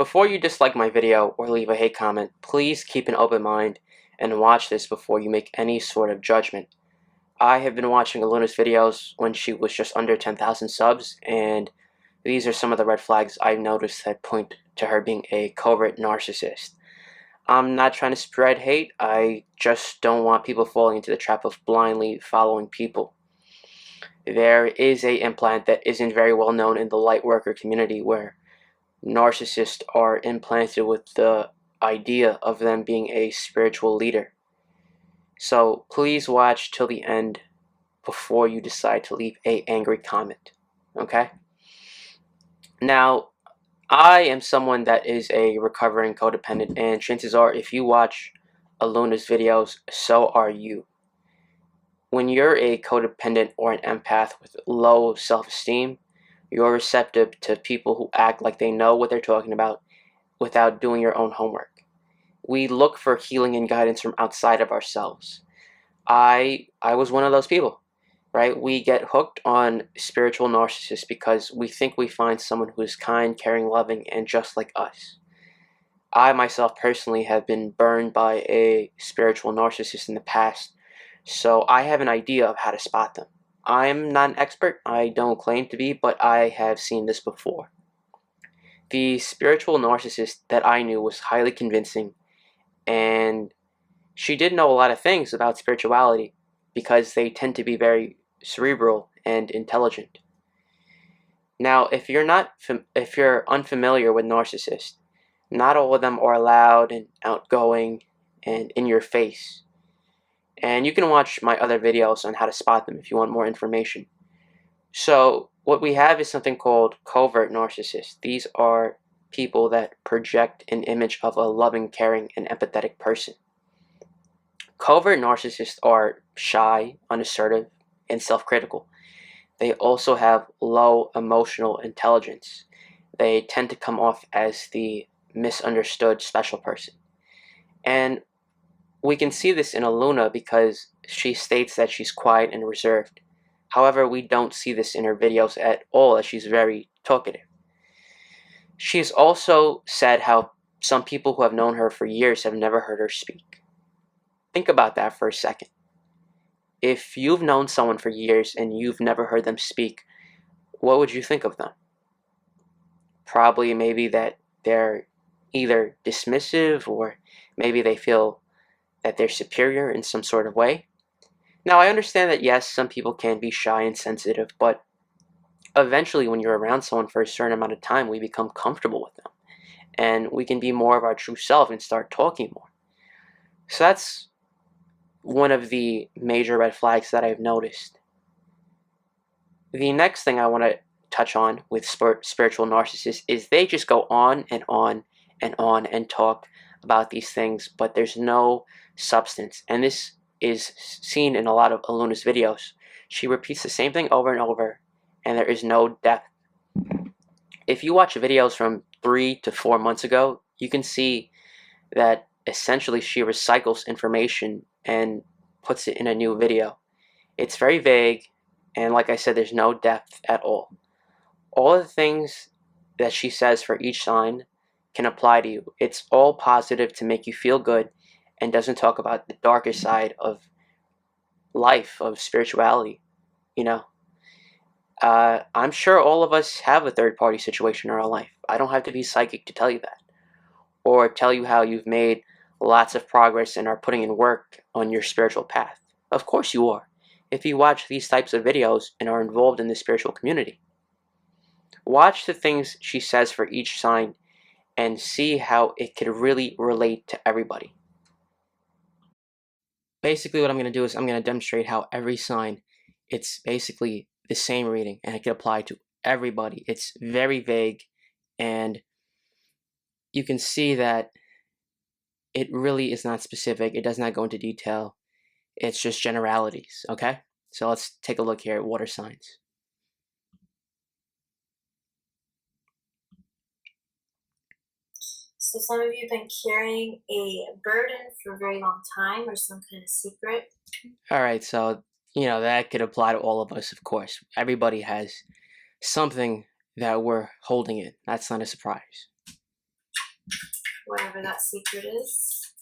Before you dislike my video or leave a hate comment, please keep an open mind and watch this before you make any sort of judgment. I have been watching Aluna's videos when she was just under 10,000 subs, and these are some of the red flags I've noticed that point to her being a covert narcissist. I'm not trying to spread hate, I just don't want people falling into the trap of blindly following people. There is a implant that isn't very well known in the light worker community where narcissists are implanted with the idea of them being a spiritual leader. So please watch till the end before you decide to leave a angry comment, okay? Now, I am someone that is a recovering codependent, and chances are if you watch Aluna's videos, so are you. When you're a codependent or an empath with low self-esteem, you're receptive to people who act like they know what they're talking about without doing your own homework. We look for healing and guidance from outside of ourselves. I was one of those people, right? We get hooked on spiritual narcissists because we think we find someone who is kind, caring, loving, and just like us. I myself personally have been burned by a spiritual narcissist in the past, so I have an idea of how to spot them. I'm not an expert, I don't claim to be, but I have seen this before. The spiritual narcissist that I knew was highly convincing, and she did know a lot of things about spirituality because they tend to be very cerebral and intelligent. Now, if you're unfamiliar with narcissists, not all of them are loud and outgoing and in your face. And you can watch my other videos on how to spot them if you want more information. So what we have is something called covert narcissists. These are people that project an image of a loving, caring, and empathetic person. Covert narcissists are shy, unassertive, and self-critical. They also have low emotional intelligence. They tend to come off as the misunderstood special person. And we can see this in Aluna because she states that she's quiet and reserved. However, we don't see this in her videos at all, as she's very talkative. She's also said how some people who have known her for years have never heard her speak. Think about that for a second. If you've known someone for years and you've never heard them speak, what would you think of them? Probably maybe that they're either dismissive or maybe they feel that they're superior in some sort of way. Now, I understand that yes, some people can be shy and sensitive, but eventually when you're around someone for a certain amount of time, we become comfortable with them and we can be more of our true self and start talking more. So that's one of the major red flags that I've noticed. The next thing I want to touch on with spiritual narcissists is they just go on and on and on and talk about these things, but there's no substance. And this is seen in a lot of Aluna's videos. She repeats the same thing over and over, and there is no depth. If you watch videos from 3 to 4 months ago, you can see that essentially she recycles information and puts it in a new video. It's very vague, and like I said, there's no depth at all. All of the things that she says for each sign can apply to you. It's all positive to make you feel good and doesn't talk about the darker side of life, of spirituality, you know. I'm sure all of us have a third-party situation in our life. I don't have to be psychic to tell you that. Or tell you how you've made lots of progress and are putting in work on your spiritual path. Of course you are, if you watch these types of videos and are involved in the spiritual community. Watch the things she says for each sign and see how it could really relate to everybody. Basically what I'm going to do is I'm going to demonstrate how every sign, it's basically the same reading and it can apply to everybody. It's very vague and you can see that it really is not specific. It does not go into detail. It's just generalities, okay? So let's take a look here at water signs. So some of you have been carrying a burden for a very long time or some kind of secret. All right, so, that could apply to all of us, of course. Everybody has something that we're holding in. That's not a surprise. whatever that secret is.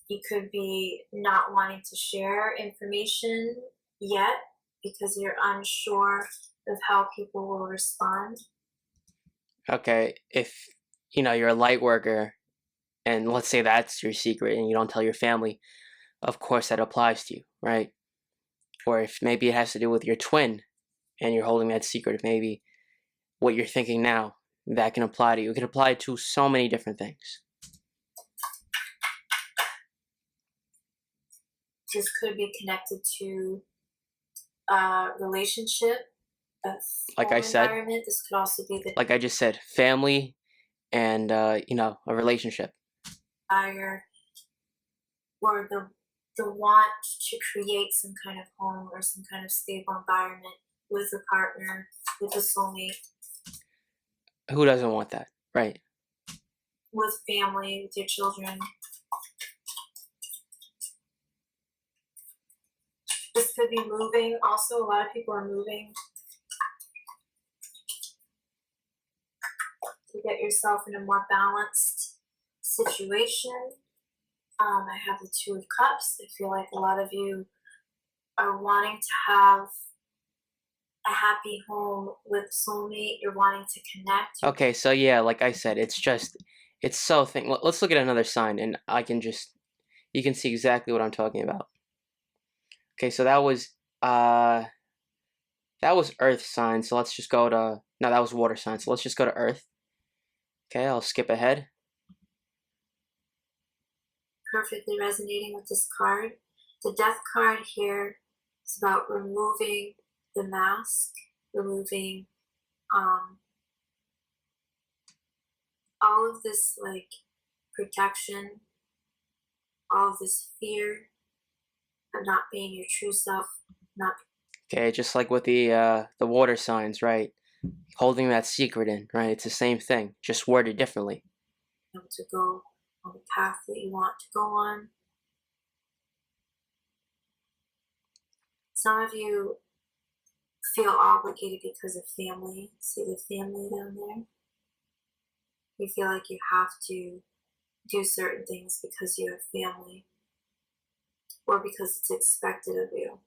You could be not wanting to share information yet because you're unsure of how people will respond. Okay, if you're a light worker and let's say that's your secret and you don't tell your family, of course that applies to you, right? Or if maybe it has to do with your twin and you're holding that secret, maybe what you're thinking now, that can apply to you. It can apply to so many different things. This could be connected to a relationship, a Like I said, environment. This could also be the like I just said, family and a relationship. desire or the want to create some kind of home or some kind of stable environment with a partner, with a soulmate, Who doesn't want that, right? with family, with your children. This could be moving. Also, a lot of people are moving to get yourself in a more balanced situation. I have the Two of Cups. I feel like a lot of you are wanting to have a happy home with soulmate. You're wanting to connect. Okay, so yeah, like I said, it's so thing. Let's look at another sign, and you can see exactly what I'm talking about. Okay, so that was Earth sign. So let's just go to no, that was water sign. So let's just go to Earth. Okay, I'll skip ahead. Perfectly resonating with this card. The Death card here is about removing the mask, removing all of this like protection, all of this fear of not being your true self, not Okay, just like with the water signs, right? Holding that secret in, right? It's the same thing, just worded differently. able to go on the path that you want to go on. Some of you feel obligated because of family. See the family down there? You feel like you have to do certain things because you have family or because it's expected of you.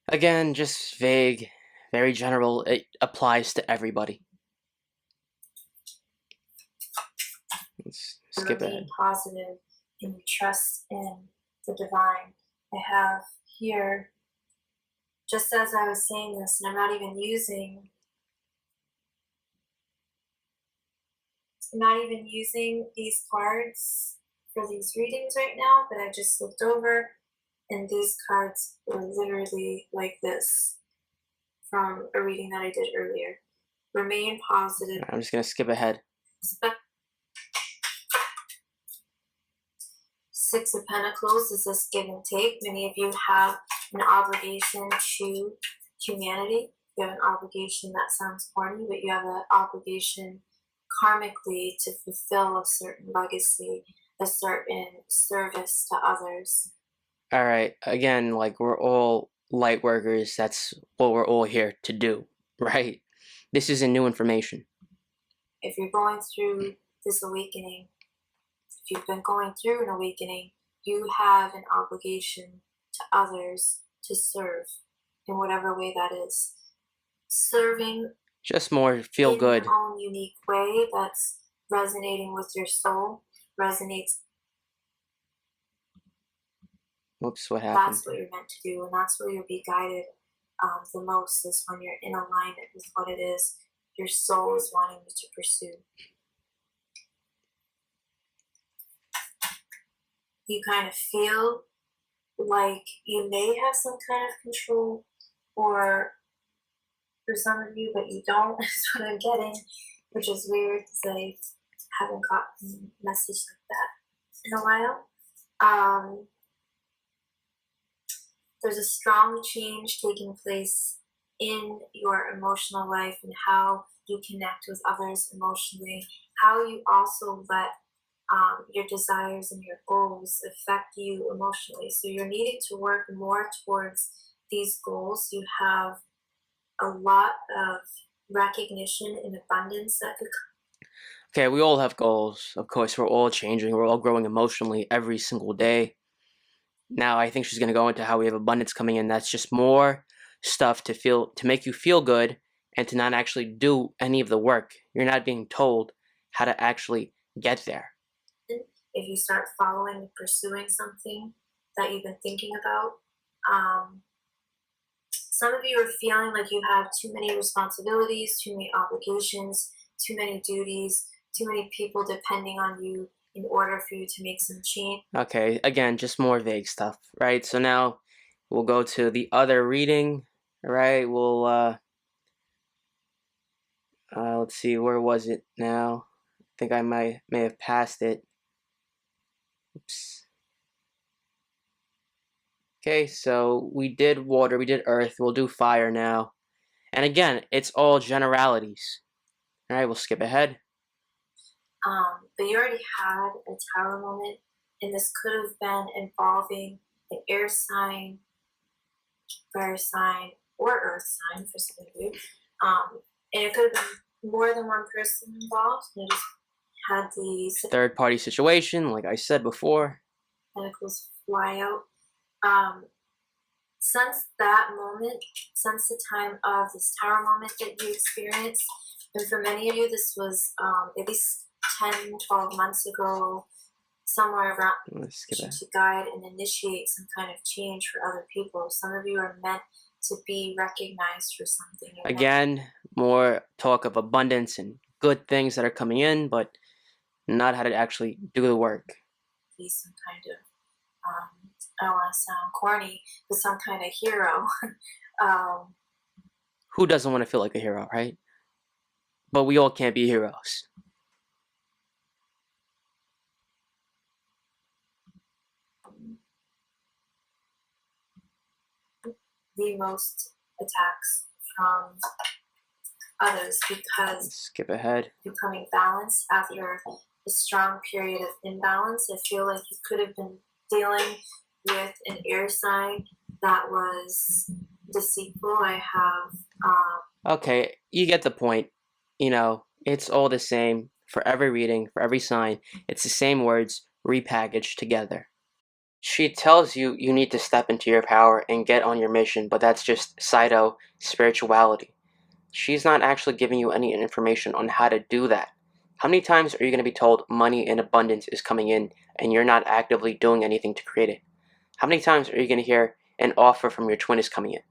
Again, just vague, very general. It applies to everybody. Let's skip Remain ahead. positive and you trust in the divine. I have here, just as I was saying this, and I'm not even using these cards for these readings right now, but I just looked over and these cards were literally like this from a reading that I did earlier. Remain positive. I'm just gonna skip ahead. Six of Pentacles is this give and take. Many of you have an obligation to humanity. You have an obligation, that sounds corny, but you have an obligation karmically to fulfill a certain legacy, a certain service to others. All right. Again, like we're all light workers. That's what we're all here to do, right? This isn't new information. If you're going through this awakening, if you've been going through an awakening, you have an obligation to others to serve in whatever way that is. Serving just more feel good. In your own unique way that's resonating with your soul, resonates. Whoops, what happened? That's what you're meant to do, and that's where you'll be guided the most, is when you're in alignment with what it is your soul is wanting you to pursue. You kind of feel like you may have some kind of control, or for some of you, but you don't, is what I'm getting, which is weird because I haven't gotten a message like that in a while. There's a strong change taking place in your emotional life and how you connect with others emotionally, how you also let your desires and your goals affect you emotionally. So you're needing to work more towards these goals. You have a lot of recognition and abundance that could come. Okay, we all have goals. Of course, we're all changing. We're all growing emotionally every single day. Now, I think she's going to go into how we have abundance coming in. That's just more stuff to make you feel good and to not actually do any of the work. You're not being told how to actually get there. If you start following and pursuing something that you've been thinking about, some of you are feeling like you have too many responsibilities, too many obligations, too many duties, too many people depending on you in order for you to make some change. Okay, again, just more vague stuff, right? So now we'll go to the other reading, right? We'll, let's see, where was it now? I think I may have passed it. Oops. Okay, so we did water, we did earth, we'll do fire now. And again, it's all generalities. All right, we'll skip ahead. But you already had a tower moment, and this could have been involving an air sign, fire sign, or earth sign for some of you. And it could have been more than one person involved. You just had the third party situation, like I said before. Pentacles fly out. Since that moment, since the time of this tower moment that you experienced, and for many of you, this was at least 10, 12 months ago, somewhere around, to guide and initiate some kind of change for other people. Some of you are meant to be recognized for something. Again, more talk of abundance and good things that are coming in, but not how to actually do the work. Be some kind of, I don't want to sound corny, but some kind of hero. Who doesn't want to feel like a hero, right? But we all can't be heroes. The most attacks from others because skip ahead. Becoming balanced after a strong period of imbalance. I feel like you could have been dealing with an air sign that was deceitful. I have okay, you get the point. You know, it's all the same for every reading, for every sign. It's the same words repackaged together. She tells you you need to step into your power and get on your mission, but that's just pseudo spirituality. She's not actually giving you any information on how to do that. How many times are you going to be told money in abundance is coming in and you're not actively doing anything to create it? How many times are you going to hear an offer from your twin is coming in?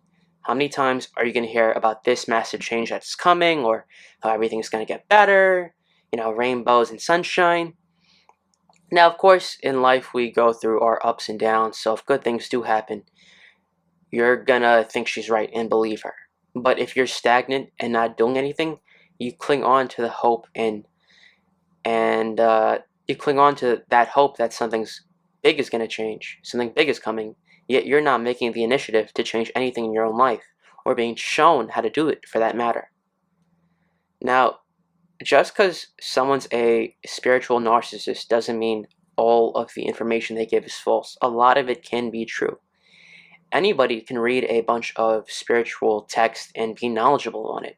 How many times are you going to hear about this massive change that's coming, or how everything's going to get better, you know, rainbows and sunshine? Now, of course, in life we go through our ups and downs, so if good things do happen, you're gonna think she's right and believe her. But if you're stagnant and not doing anything, you cling on to the hope and you cling on to that hope that something's big is going to change, something big is coming, yet you're not making the initiative to change anything in your own life, or being shown how to do it for that matter. Now, just because someone's a spiritual narcissist doesn't mean all of the information they give is false. A lot of it can be true. Anybody can read a bunch of spiritual text and be knowledgeable on it.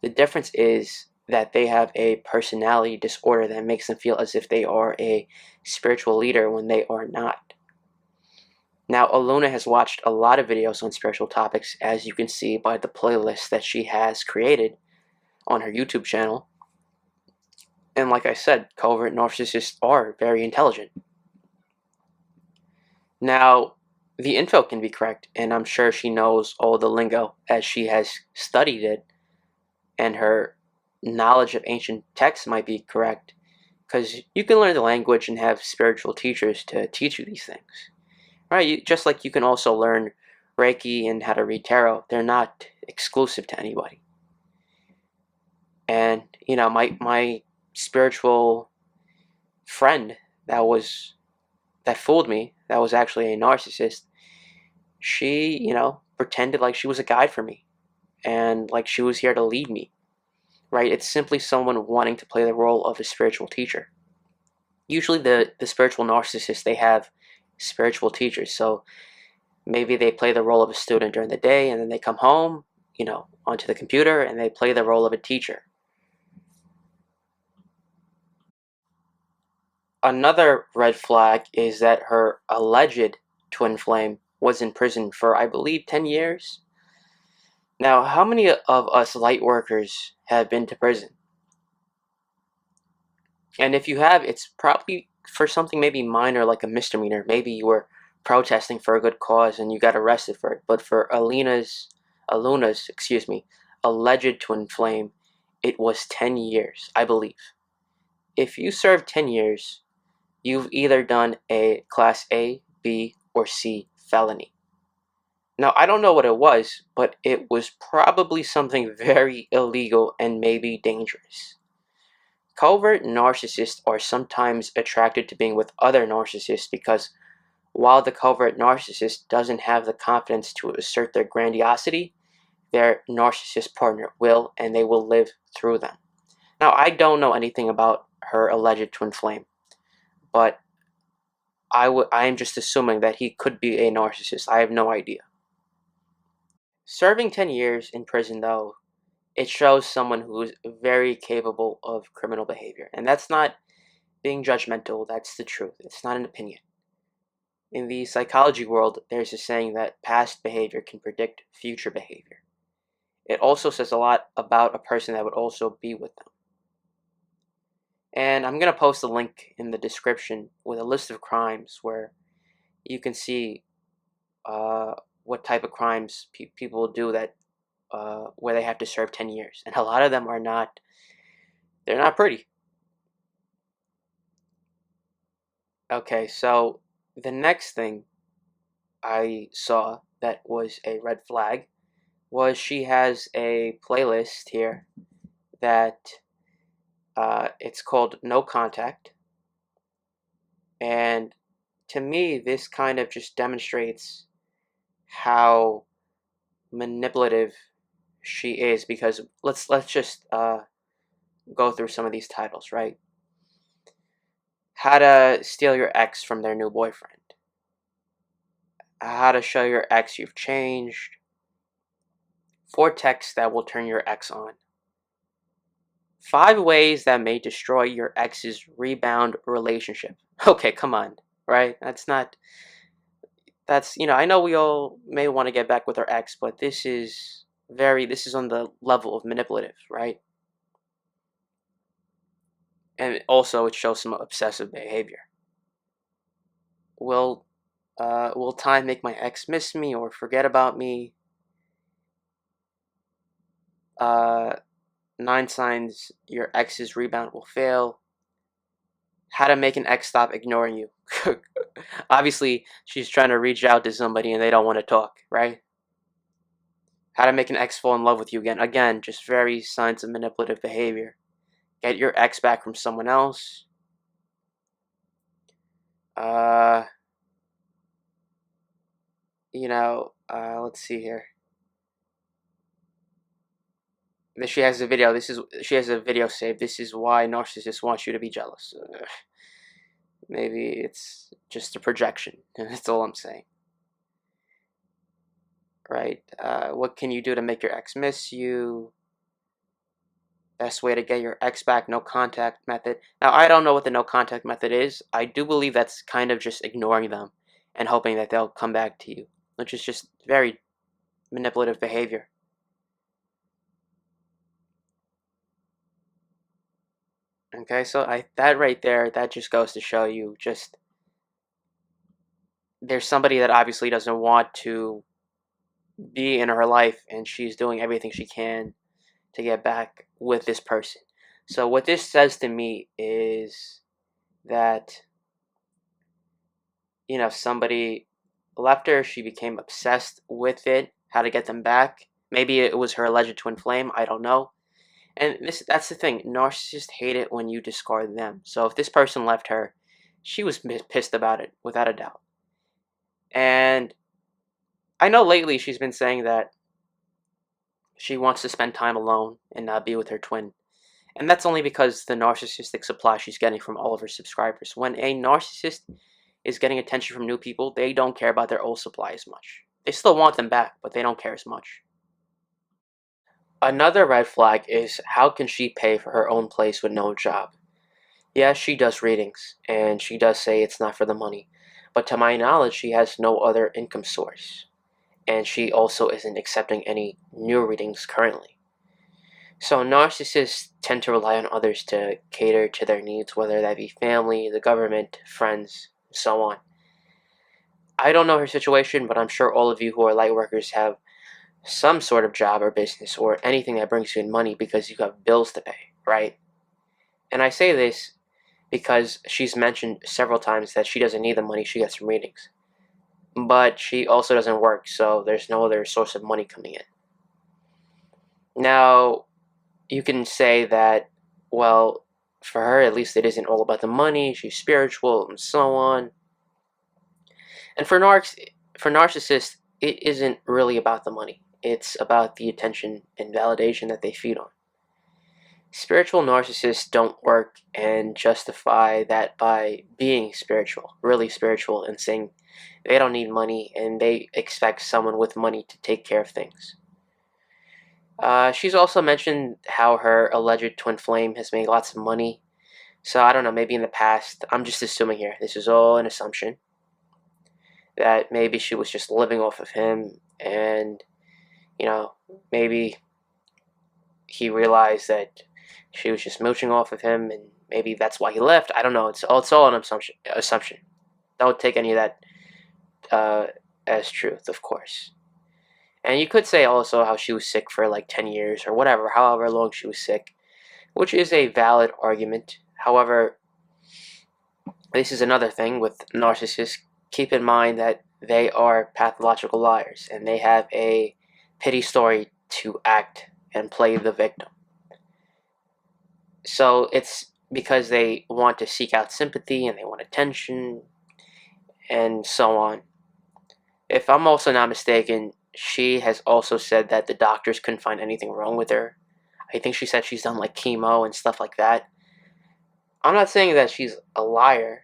The difference is that they have a personality disorder that makes them feel as if they are a spiritual leader when they are not. Now, Aluna has watched a lot of videos on spiritual topics, as you can see by the playlist that she has created on her YouTube channel. And like I said, covert narcissists are very intelligent. Now, the info can be correct, and I'm sure she knows all the lingo as she has studied it, and her knowledge of ancient texts might be correct, because you can learn the language and have spiritual teachers to teach you these things, right? Just like you can also learn Reiki and how to read tarot. They're not exclusive to anybody. And you know, my spiritual friend that fooled me, that was actually a narcissist, she, you know, pretended like she was a guide for me and like she was here to lead me. Right? It's simply someone wanting to play the role of a spiritual teacher. Usually the spiritual narcissists, they have spiritual teachers. So maybe they play the role of a student during the day and then they come home, onto the computer, and they play the role of a teacher. Another red flag is that her alleged twin flame was in prison for, I believe, 10 years. Now, how many of us light workers have been to prison? And if you have, it's probably for something maybe minor, like a misdemeanor. Maybe you were protesting for a good cause and you got arrested for it. But for Aluna's, alleged twin flame, it was 10 years, I believe. If you serve 10 years, you've either done a Class A, B, or C felony. Now, I don't know what it was, but it was probably something very illegal and maybe dangerous. Covert narcissists are sometimes attracted to being with other narcissists because while the covert narcissist doesn't have the confidence to assert their grandiosity, their narcissist partner will, and they will live through them. Now, I don't know anything about her alleged twin flame, but I am just assuming that he could be a narcissist. I have no idea. Serving 10 years in prison, though, it shows someone who is very capable of criminal behavior. And that's not being judgmental, that's the truth. It's not an opinion. In the psychology world, there's a saying that past behavior can predict future behavior. It also says a lot about a person that would also be with them. And I'm going to post a link in the description with a list of crimes where you can see what type of crimes people do that where they have to serve 10 years. And a lot of them they're not pretty. Okay, so the next thing I saw that was a red flag was she has a playlist here that it's called No Contact. And to me, this kind of just demonstrates how manipulative she is, because let's just go through some of these titles, right? How to steal your ex from their new boyfriend. How to show your ex you've changed. 4 texts that will turn your ex on. 5 ways that may destroy your ex's rebound relationship. Okay, come on, right? I know we all may want to get back with our ex, but this is on the level of manipulative, right? And also it shows some obsessive behavior. Will time make my ex miss me or forget about me? 9 signs your ex's rebound will fail. How to make an ex stop ignoring you. Obviously, she's trying to reach out to somebody and they don't want to talk, right? How to make an ex fall in love with you again. Again, just very signs of manipulative behavior. Get your ex back from someone else. Uh, let's see here. She has a video. She has a video saved. This is why narcissists want you to be jealous. Maybe it's just a projection. That's all I'm saying. Right? What can you do to make your ex miss you? Best way to get your ex back, no contact method. Now, I don't know what the no contact method is. I do believe that's kind of just ignoring them and hoping that they'll come back to you, which is just very manipulative behavior. Okay, so that right there, that just goes to show you just there's somebody that obviously doesn't want to be in her life, and she's doing everything she can to get back with this person. So what this says to me is that somebody left her, she became obsessed with it, how to get them back. Maybe it was her alleged twin flame, I don't know. And that's the thing, narcissists hate it when you discard them. So if this person left her, she was pissed about it, without a doubt. And I know lately she's been saying that she wants to spend time alone and not be with her twin. And that's only because the narcissistic supply she's getting from all of her subscribers. When a narcissist is getting attention from new people, they don't care about their old supply as much. They still want them back, but they don't care as much. Another red flag is how can she pay for her own place with no job? Yes, she does readings, and she does say it's not for the money, but to my knowledge, she has no other income source, and she also isn't accepting any new readings currently. So narcissists tend to rely on others to cater to their needs, whether that be family, the government, friends, and so on. I don't know her situation, but I'm sure all of you who are light workers have some sort of job or business or anything that brings you in money because you have bills to pay, right? And I say this because she's mentioned several times that she doesn't need the money, she gets from readings. But she also doesn't work, so there's no other source of money coming in. Now, you can say that, well, for her at least it isn't all about the money, she's spiritual and so on. And for narcissists, it isn't really about the money. It's about the attention and validation that they feed on. Spiritual narcissists don't work and justify that by being spiritual, really spiritual, and saying they don't need money and they expect someone with money to take care of things. She's also mentioned how her alleged twin flame has made lots of money. So I don't know, maybe in the past, I'm just assuming here, this is all an assumption, that maybe she was just living off of him and, maybe he realized that she was just mooching off of him and maybe that's why he left. I don't know. It's all an assumption. Don't take any of that as truth, of course. And you could say also how she was sick for like 10 years or whatever, however long she was sick, which is a valid argument. However, this is another thing with narcissists. Keep in mind that they are pathological liars and they have a pity story to act and play the victim. So it's because they want to seek out sympathy and they want attention and so on. If I'm also not mistaken, she has also said that the doctors couldn't find anything wrong with her. I think she said she's done like chemo and stuff like that. I'm not saying that she's a liar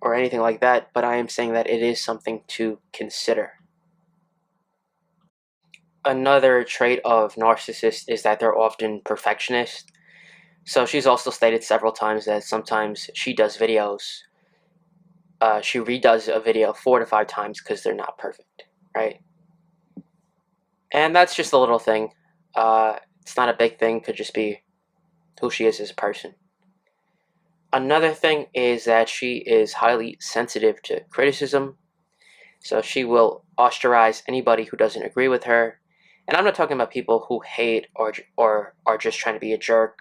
or anything like that, but I am saying that it is something to consider. Another trait of narcissists is that they're often perfectionist. So she's also stated several times that sometimes she does videos. She redoes a video 4 to 5 times because they're not perfect, right? And that's just a little thing. It's not a big thing. Could just be who she is as a person. Another thing is that she is highly sensitive to criticism. So she will ostracize anybody who doesn't agree with her. And I'm not talking about people who hate or are just trying to be a jerk.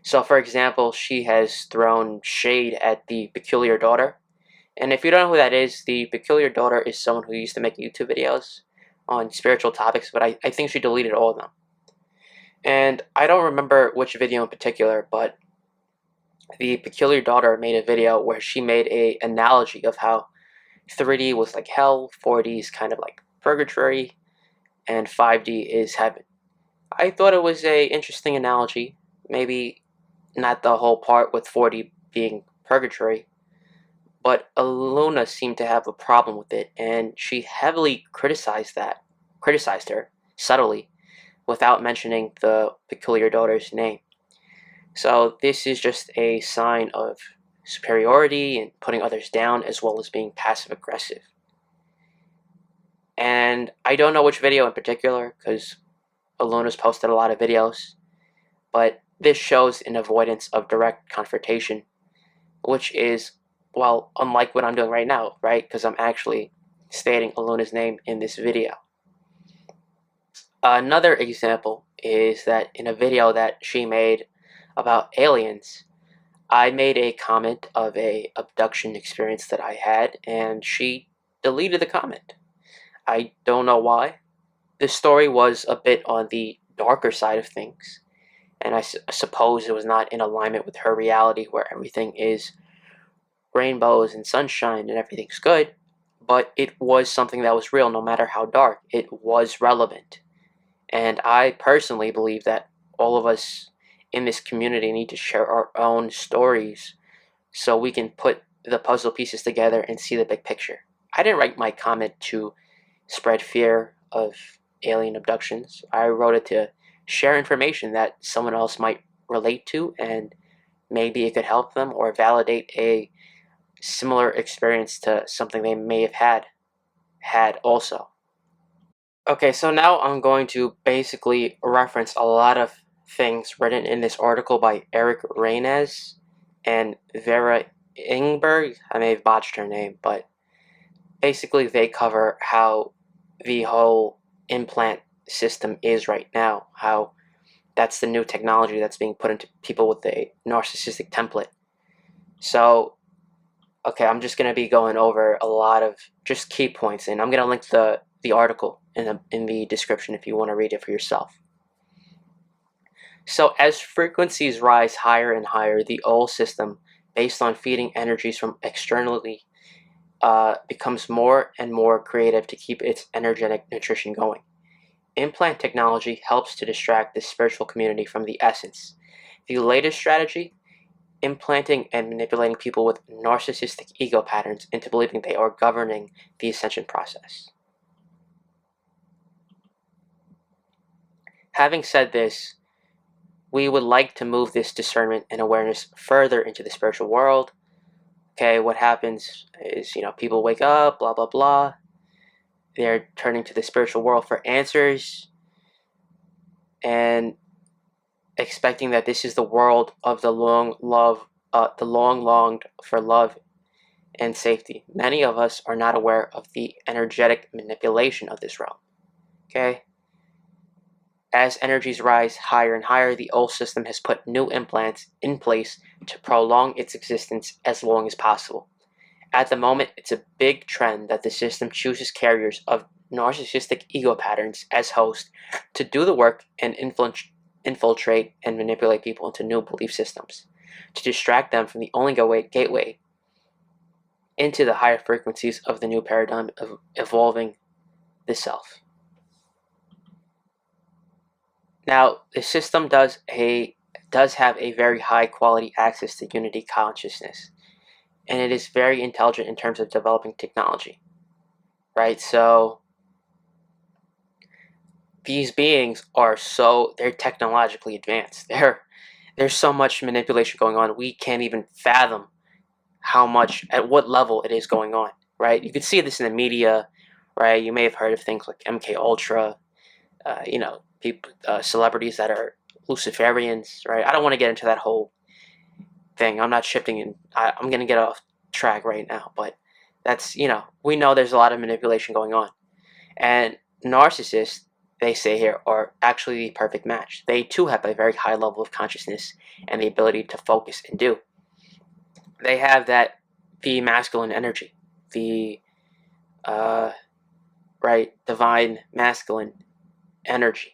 So, for example, she has thrown shade at the Peculiar Daughter. And if you don't know who that is, the Peculiar Daughter is someone who used to make YouTube videos on spiritual topics, but I think she deleted all of them. And I don't remember which video in particular, but the Peculiar Daughter made a video where she made a analogy of how 3D was like hell, 4D is kind of like purgatory, and 5D is heaven. I thought it was a interesting analogy. Maybe not the whole part with 4D being purgatory, but Aluna seemed to have a problem with it, and she heavily criticized her subtly, without mentioning the Peculiar Daughter's name. So this is just a sign of superiority and putting others down, as well as being passive aggressive. And I don't know which video in particular, because Aluna's posted a lot of videos, but this shows an avoidance of direct confrontation, which is, well, unlike what I'm doing right now, right? Because I'm actually stating Aluna's name in this video. Another example is that in a video that she made about aliens, I made a comment of a abduction experience that I had, and she deleted the comment. I don't know why. The story was a bit on the darker side of things, and I suppose it was not in alignment with her reality where everything is rainbows and sunshine and everything's good, but it was something that was real no matter how dark. It was relevant. And I personally believe that all of us in this community need to share our own stories so we can put the puzzle pieces together and see the big picture. I didn't write my comment to spread fear of alien abductions. I wrote it to share information that someone else might relate to, and maybe it could help them or validate a similar experience to something they may have had also. Okay, so now I'm going to basically reference a lot of things written in this article by Eric Reines and Vera Ingberg. I may have botched her name, but basically they cover how the whole implant system is right now, how that's the new technology that's being put into people with a narcissistic template. So, okay, I'm just going to be going over a lot of just key points, and I'm going to link the article in the description if you want to read it for yourself. So as frequencies rise higher and higher, the old system, based on feeding energies from externally, becomes more and more creative to keep its energetic nutrition going. Implant technology helps to distract the spiritual community from the essence. The latest strategy, implanting and manipulating people with narcissistic ego patterns into believing they are governing the ascension process. Having said this, we would like to move this discernment and awareness further into the spiritual world. Okay, what happens is, people wake up, blah, blah, blah. They're turning to the spiritual world for answers and expecting that this is the world of the long longed for love and safety. Many of us are not aware of the energetic manipulation of this realm. Okay? As energies rise higher and higher, the old system has put new implants in place to prolong its existence as long as possible. At the moment, it's a big trend that the system chooses carriers of narcissistic ego patterns as hosts to do the work and infiltrate and manipulate people into new belief systems, to distract them from the only gateway into the higher frequencies of the new paradigm of evolving the self. Now, the system does have a very high quality access to unity consciousness, and it is very intelligent in terms of developing technology, right? So these beings they're technologically advanced. There's so much manipulation going on, we can't even fathom at what level it is going on, right? You can see this in the media, right? You may have heard of things like MK Ultra, people, celebrities that are Luciferians, right? I don't want to get into that whole thing. I'm not shifting in. I'm going to get off track right now, but that's, we know there's a lot of manipulation going on. And narcissists, they say here, are actually the perfect match. They too have a very high level of consciousness and the ability to focus and do. They have the masculine energy, the divine masculine energy.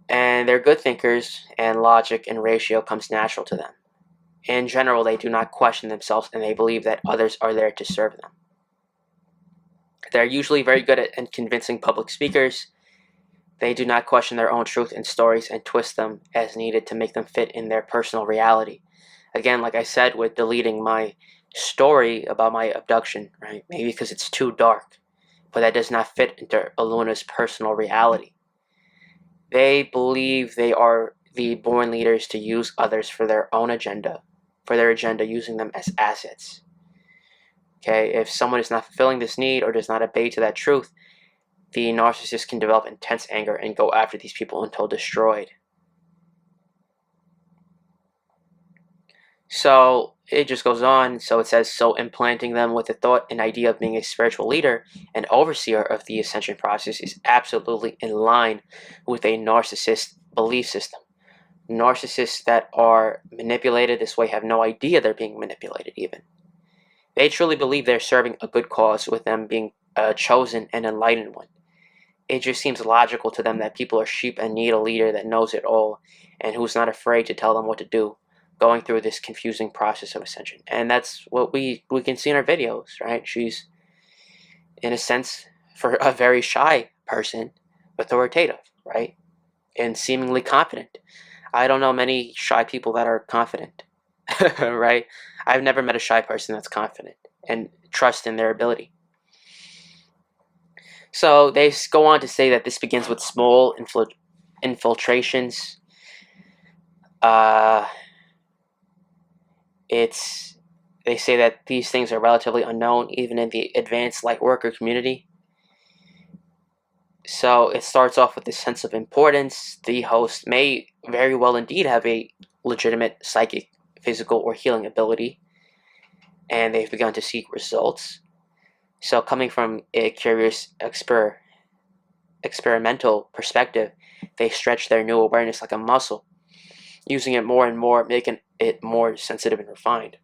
And they're good thinkers, and logic and ratio comes natural to them. In general, they do not question themselves, and they believe that others are there to serve them. They're usually very good at convincing public speakers. They do not question their own truth and stories and twist them as needed to make them fit in their personal reality. Again, like I said, with deleting my story about my abduction, right? Maybe because it's too dark, but that does not fit into Aluna's personal reality. They believe they are the born leaders to use others for their agenda, using them as assets. Okay, if someone is not fulfilling this need or does not obey to that truth, the narcissist can develop intense anger and go after these people until destroyed. So it just goes on. So it says, so implanting them with the thought and idea of being a spiritual leader and overseer of the ascension process is absolutely in line with a narcissist belief system. Narcissists that are manipulated this way have no idea they're being manipulated even. They truly believe they're serving a good cause with them being a chosen and enlightened one. It just seems logical to them that people are sheep and need a leader that knows it all and who's not afraid to tell them what to do, going through this confusing process of ascension. And that's what we can see in our videos, right? She's, in a sense, for a very shy person, authoritative, right? And seemingly confident. I don't know many shy people that are confident, right? I've never met a shy person that's confident and trust in their ability. So they go on to say that this begins with small infiltrations. Uh, it's they say that these things are relatively unknown even in the advanced light worker community. So it starts off with this sense of importance. The host may very well indeed have a legitimate psychic, physical, or healing ability, and they've begun to seek results. So coming from a curious experimental perspective, they stretch their new awareness like a muscle, using it more and more, making it more sensitive and refined.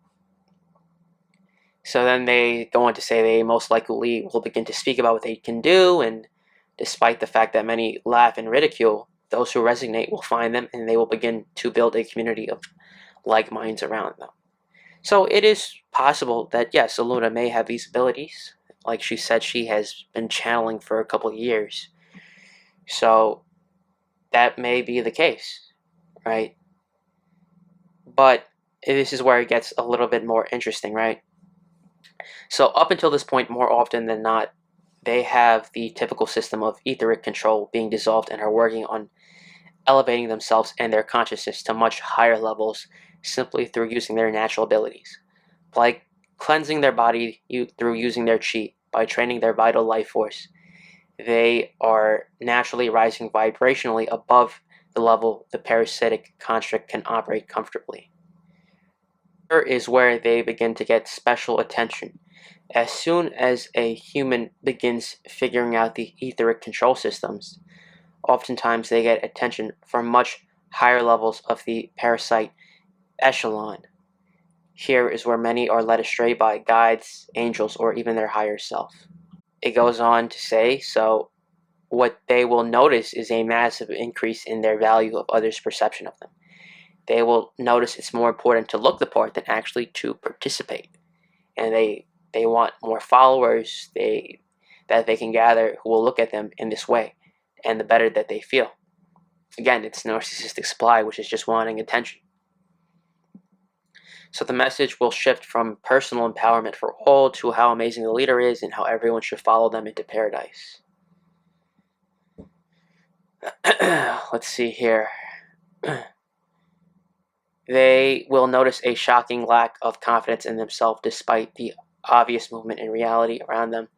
So then they go on to say they most likely will begin to speak about what they can do, and despite the fact that many laugh and ridicule, those who resonate will find them and they will begin to build a community of like minds around them. So it is possible that, yes, Aluna may have these abilities. Like she said, she has been channeling for a couple of years. So that may be the case, right? But this is where it gets a little bit more interesting, right? So up until this point, more often than not, they have the typical system of etheric control being dissolved and are working on elevating themselves and their consciousness to much higher levels simply through using their natural abilities, like cleansing their body through using their chi, by training their vital life force. They are naturally rising vibrationally above the level the parasitic construct can operate comfortably. Here is where they begin to get special attention. As soon as a human begins figuring out the etheric control systems, oftentimes they get attention from much higher levels of the parasite echelon. Here is where many are led astray by guides, angels, or even their higher self. It goes on to say, so what they will notice is a massive increase in their value of others' perception of them. They will notice it's more important to look the part than actually to participate. And they want more followers that they can gather who will look at them in this way, and the better that they feel. Again, it's narcissistic supply, which is just wanting attention. So the message will shift from personal empowerment for all to how amazing the leader is and how everyone should follow them into paradise. Let's see here. They will notice a shocking lack of confidence in themselves despite the obvious movement in reality around them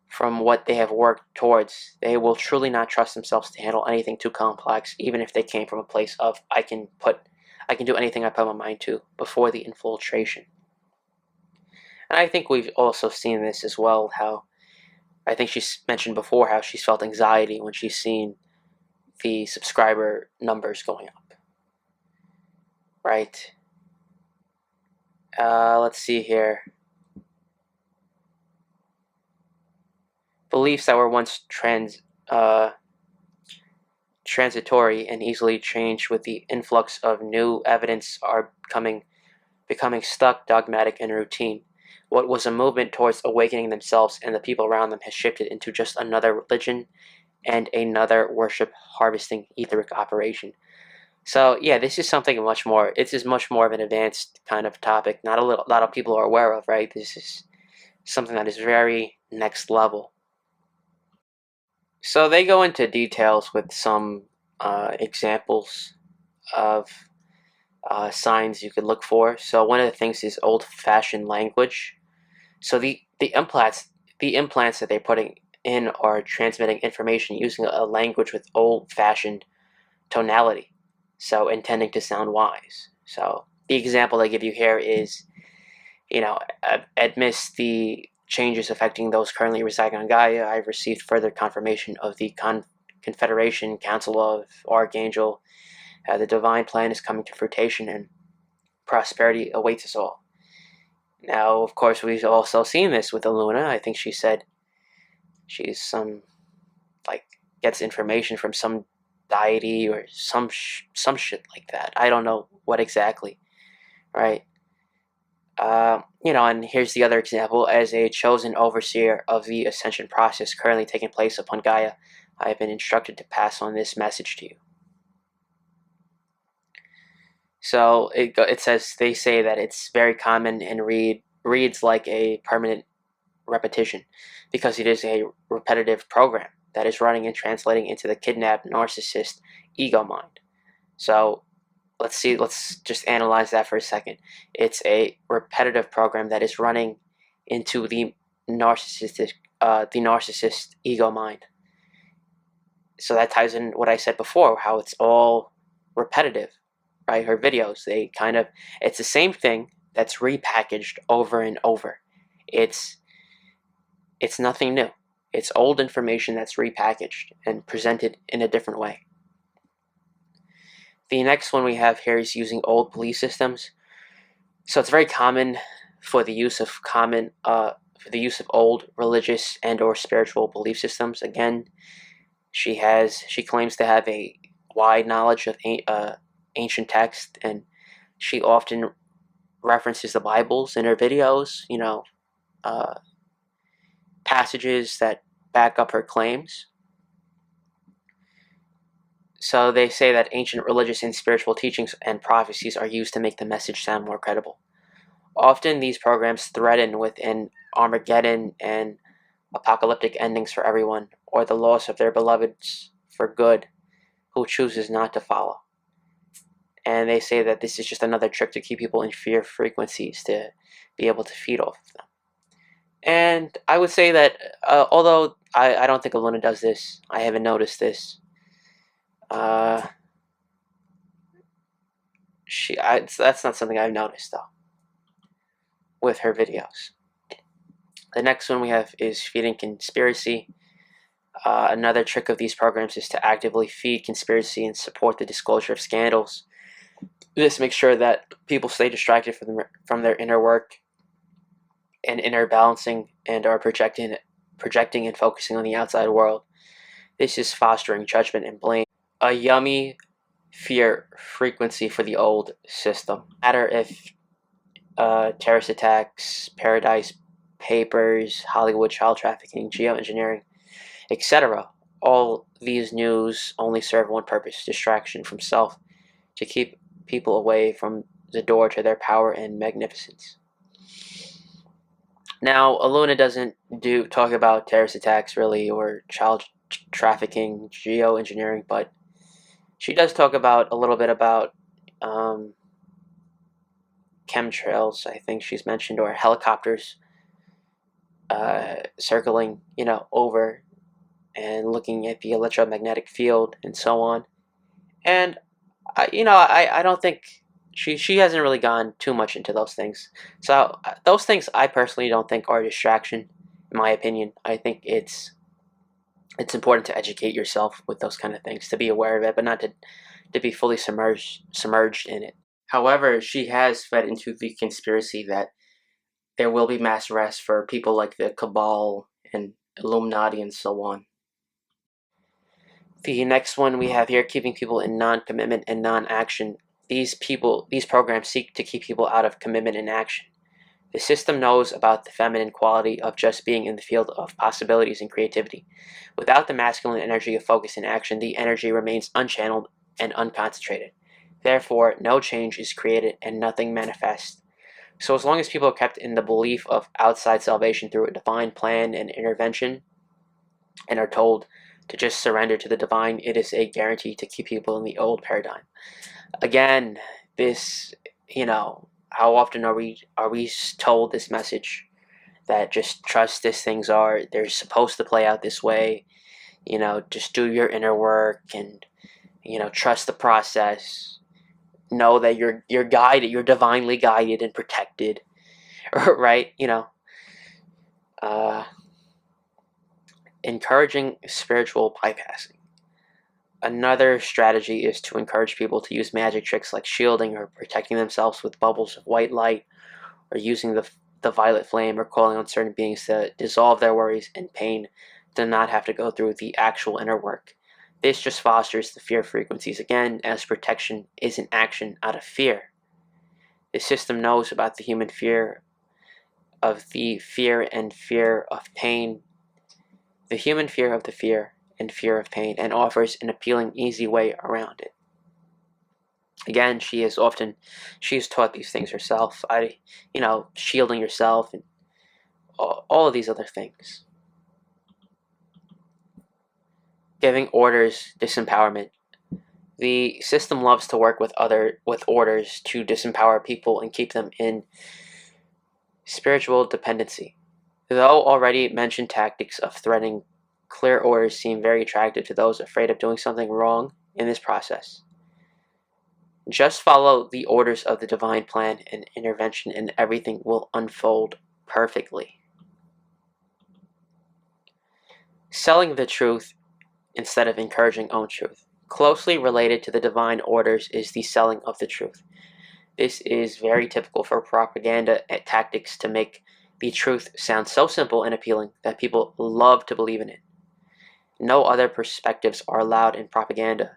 from what they have worked towards. They will truly not trust themselves to handle anything too complex, even if they came from a place of I can do anything I put my mind to before the infiltration. And I think we've also seen this as well, how I think she's mentioned before how she's felt anxiety when she's seen the subscriber numbers going up. Right? Let's see here. Beliefs that were once transitory and easily changed with the influx of new evidence are becoming stuck, dogmatic, and routine. What was a movement towards awakening themselves and the people around them has shifted into just another religion and another worship harvesting etheric operation. So yeah, this is something much more. It is much more of an advanced kind of topic. Not a lot of people are aware of, right? This is something that is very next level. So they go into details with some examples of signs you could look for. So one of the things is old-fashioned language. So the implants that they're putting in are transmitting information using a language with old-fashioned tonality, so intending to sound wise. So the example I give you here is, amidst the changes affecting those currently residing on Gaia, I've received further confirmation of the Confederation Council of Archangel. The divine plan is coming to fruition, and prosperity awaits us all. Now, of course, we've also seen this with Aluna. I think she said she's gets information from some deity or some shit like that. I don't know what exactly, right? And here's the other example. As a chosen overseer of the ascension process currently taking place upon Gaia, I have been instructed to pass on this message to you. So it says, they say that it's very common and reads like a permanent repetition, because it is a repetitive program that is running and translating into the kidnapped narcissist ego mind. So let's just analyze that for a second. It's a repetitive program that is running into the narcissist ego mind. So that ties in what I said before, how it's all repetitive, right? Her videos, it's the same thing that's repackaged over and over. It's nothing new. It's old information that's repackaged and presented in a different way. The next one we have here is using old belief systems. So it's very common for the use of old religious and or spiritual belief systems. Again, she claims to have a wide knowledge of ancient text, and she often references the Bibles in her videos. Passages that back up her claims. So they say that ancient religious and spiritual teachings and prophecies are used to make the message sound more credible. Often these programs threaten with an Armageddon and apocalyptic endings for everyone, or the loss of their beloveds for good, who chooses not to follow. And they say that this is just another trick to keep people in fear frequencies to be able to feed off of them. And I would say that although I don't think Aluna does this, I haven't noticed this. That's not something I've noticed though with her videos. The next one we have is feeding conspiracy. Another trick of these programs is to actively feed conspiracy and support the disclosure of scandals. This makes sure that people stay distracted from their inner work and inner balancing, and are projecting and focusing on the outside world. This is fostering judgment and blame. A yummy fear frequency for the old system. No matter if terrorist attacks, Paradise Papers, Hollywood child trafficking, geoengineering, etc. All these news only serve one purpose: distraction from self, to keep people away from the door to their power and magnificence. Now, Aluna doesn't talk about terrorist attacks really, or child trafficking, geoengineering, but she does talk about a little bit about chemtrails. I think she's mentioned, or helicopters circling, over and looking at the electromagnetic field and so on. And I don't think she hasn't really gone too much into those things. So those things I personally don't think are a distraction, in my opinion. I think it's important to educate yourself with those kind of things, to be aware of it, but not to be fully submerged in it. However, she has fed into the conspiracy that there will be mass arrests for people like the Cabal and Illuminati and so on. The next one we have here, keeping people in non-commitment and non-action. These programs seek to keep people out of commitment and action. The system knows about the feminine quality of just being in the field of possibilities and creativity. Without the masculine energy of focus and action, the energy remains unchanneled and unconcentrated. Therefore, no change is created and nothing manifests. So as long as people are kept in the belief of outside salvation through a divine plan and intervention, and are told to just surrender to the divine, it is a guarantee to keep people in the old paradigm. Again, this, how often are we told this message that just trust they're supposed to play out this way, just do your inner work and, trust the process. Know that you're guided, you're divinely guided and protected, right? Encouraging spiritual bypassing. Another strategy is to encourage people to use magic tricks like shielding or protecting themselves with bubbles of white light, or using the violet flame, or calling on certain beings to dissolve their worries and pain, to not have to go through the actual inner work. This just fosters the fear frequencies again, as protection is an action out of fear. The system knows about the human fear of the fear and fear of pain, the human fear of the fear and fear of pain, and offers an appealing, easy way around it. Again, she's taught these things herself. Shielding yourself and all of these other things. Giving orders, disempowerment. The system loves to work with orders to disempower people and keep them in spiritual dependency. Though already mentioned tactics of threatening clear orders seem very attractive to those afraid of doing something wrong in this process. Just follow the orders of the divine plan and intervention and everything will unfold perfectly. Selling the truth instead of encouraging own truth. Closely related to the divine orders is the selling of the truth. This is very typical for propaganda tactics to make the truth sound so simple and appealing that people love to believe in it. No other perspectives are allowed in propaganda.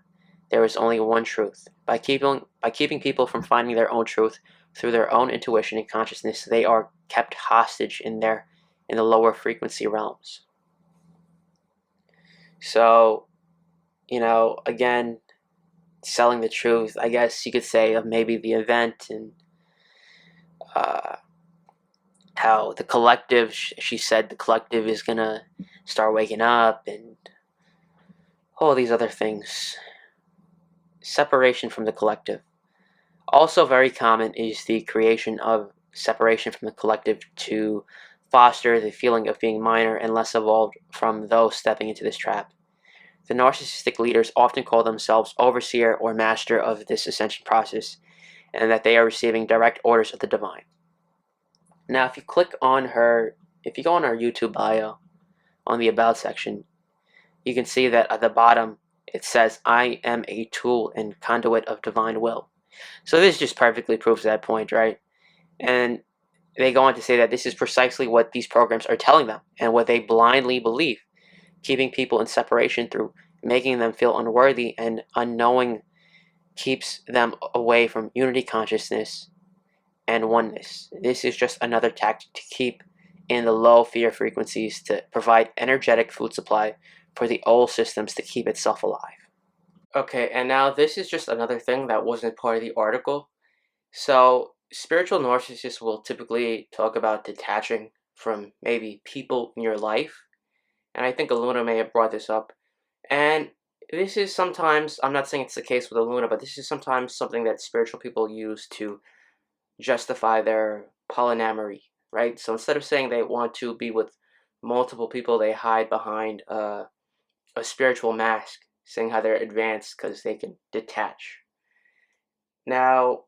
There is only one truth. By keeping people from finding their own truth through their own intuition and consciousness, they are kept hostage in the lower frequency realms. So, again, selling the truth, I guess you could say, of maybe the event and how the collective, she said the collective is gonna start waking up and all these other things. Separation from the collective. Also very common is the creation of separation from the collective to foster the feeling of being minor and less evolved from those stepping into this trap. The narcissistic leaders often call themselves overseer or master of this ascension process, and that they are receiving direct orders of the divine. Now, if you go on her YouTube bio, on the About section, you can see that at the bottom it says, "I am a tool and conduit of divine will." So this just perfectly proves that point, right? And they go on to say that this is precisely what these programs are telling them and what they blindly believe, keeping people in separation through making them feel unworthy and unknowing keeps them away from unity consciousness and oneness. This is just another tactic to keep in the low fear frequencies to provide energetic food supply for the old systems to keep itself alive. Okay, and now this is just another thing that wasn't part of the article. So, spiritual narcissists will typically talk about detaching from maybe people in your life. And I think Aluna may have brought this up. And this is sometimes, I'm not saying it's the case with Aluna, but this is sometimes something that spiritual people use to justify their polyamory, right? So instead of saying they want to be with multiple people, they hide behind a spiritual mask, saying how they're advanced because they can detach. Now,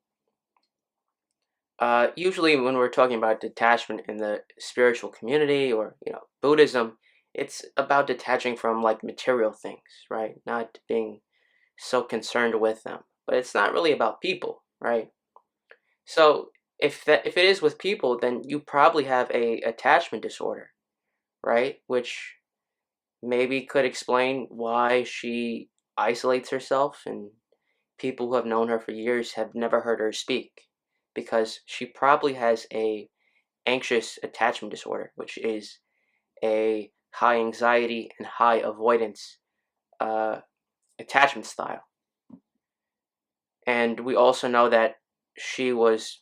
usually when we're talking about detachment in the spiritual community or Buddhism, it's about detaching from like material things, right? Not being so concerned with them. But it's not really about people, right? So if it is with people, then you probably have a attachment disorder, right? Which maybe could explain why she isolates herself and people who have known her for years have never heard her speak, because she probably has a anxious attachment disorder, which is a high anxiety and high avoidance uh, attachment style. And we also know that she was,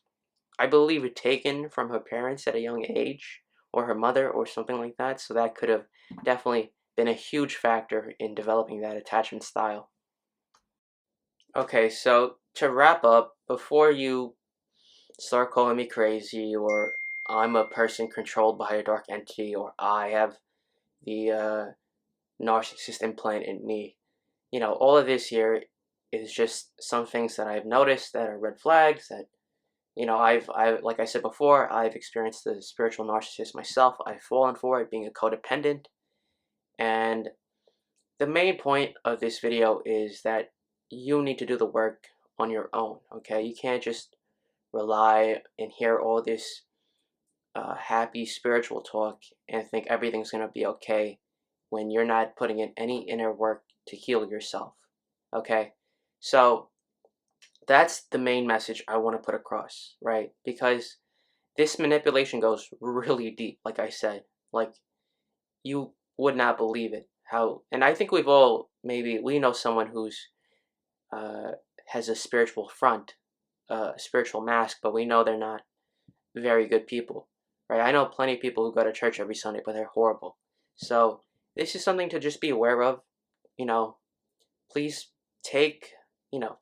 I believe, taken from her parents at a young age, or her mother, or something like that. So that could have definitely been a huge factor in developing that attachment style. Okay, so to wrap up, before you start calling me crazy, or I'm a person controlled by a dark entity, or I have the narcissist implant in me, all of this here is just some things that I've noticed that are red flags that I like I said before, I've experienced the spiritual narcissist myself. I've fallen for it, being a codependent. And the main point of this video is that you need to do the work on your own, okay? You can't just rely and hear all this happy spiritual talk and think everything's going to be okay when you're not putting in any inner work to heal yourself, okay? So that's the main message I want to put across, right? Because this manipulation goes really deep, like I said. Like, you would not believe it. How, and I think we know someone who's uh, has a spiritual front, a spiritual mask, but we know they're not very good people. right? I know plenty of people who go to church every Sunday, but they're horrible. So this is something to just be aware of. You know, please take,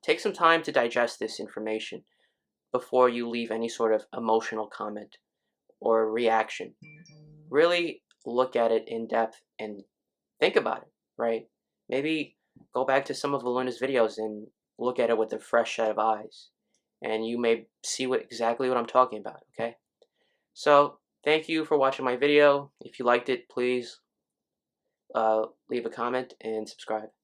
take some time to digest this information before you leave any sort of emotional comment or reaction. Really look at it in depth and think about it, right? Maybe go back to some of Aluna's videos and look at it with a fresh set of eyes, and you may see exactly what I'm talking about, okay? So, thank you for watching my video. If you liked it, please leave a comment and subscribe.